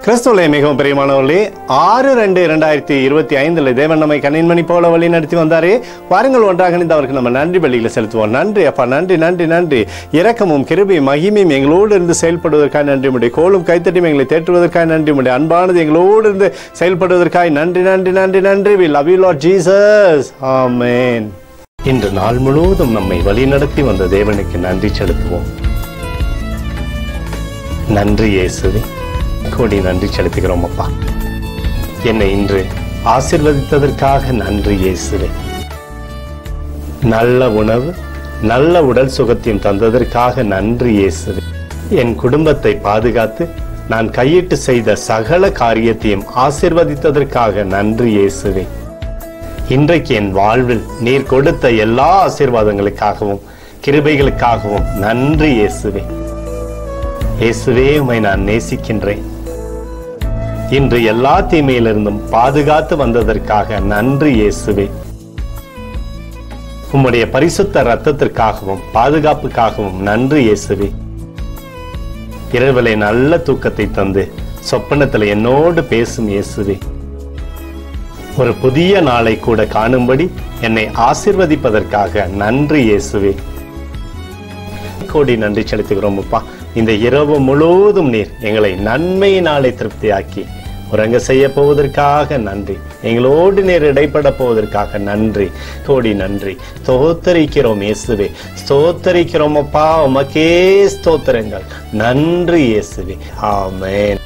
கிறிஸ்துவிலே மிகவும் பிரியமானவர்களே, 6/2/2025 தேவன் நம்மை கண்ணின்மணி போல வழி நடத்தி வந்தாரே. வாருங்கள் ஒன்றாக இணைந்து அவருக்கு நம்ம நன்றி பலியில செலுத்துவோம். நன்றி அப்பா, நன்றி நன்றி நன்றி. இரக்கமும் கிருபையும் மகிமையும் எங்களோடு இருந்து செயல்படுவதற்காக நன்றி. உடைய கோலும் கைத்தட்டியும் எங்களை தேற்றுவதற்காக நன்றி. உடைய அன்பானது எங்களோடு இருந்து செயல்படுவதற்காக நன்றி நன்றி நன்றி நன்றி. We love you Lord Jesus. ஆமென். இன்று நாள் முழுவதும் நம்மை வழி நடத்தி வந்த தேவனுக்கு நன்றி செலுத்துவோம். நன்றி இயேசுவே, கோடி நன்றி செலுத்துகிறோம் அப்பா. என்னை இன்று ஆசீர்வதித்ததற்காக நன்றி இயேசுவே. நல்ல உணவு, நல்ல உடல் சுகத்தையும் தந்ததற்காக நன்றி இயேசுவே. என் குடும்பத்தை பாதுகாத்து நான் கையிட்டு செய்த சகல காரியத்தையும் ஆசீர்வதித்ததற்காக நன்றி இயேசுவே. இன்றைக்கு என் வாழ்வில் நீர் கொடுத்த எல்லா ஆசீர்வாதங்களுக்காகவும் கிருபைகளுக்காகவும் நன்றி இயேசுவே. இயேசுவே, உம்மை நான் நேசிக்கின்றேன். இன்று எல்லா தீமையிலிருந்தும் பாதுகாத்து வந்ததற்காக நன்றி இயேசுவே. உம்முடைய பரிசுத்த இரத்தத்திற்காகவும் பாதுகாப்புக்காகவும் நன்றி இயேசுவே. இரவிலே நல்ல தூக்கத்தை தந்து சொப்பனத்தில் என்னோடு பேசும் இயேசுவே. ஒரு புதிய நாளை கூட காணும்படி என்னை ஆசீர்வதிப்பதற்காக நன்றி இயேசுவே. கோடி நன்றி செலுத்துகிறோம் அப்பா. இந்த இரவு முழுவதும் நீர் எங்களை நன்மையினாலே திருப்தியாக்கி உறங்க செய்ய போவதற்காக நன்றி. எங்களோடு நீர் இடைப்பட போவதற்காக நன்றி. கோடி நன்றி. ஸ்தோத்தரிக்கிறோம் இயேசுவே, ஸ்தோத்தரிக்கிறோம் அப்பா. உமக்கே ஸ்தோத்திரங்கள். நன்றி இயேசுவே. ஆமென்.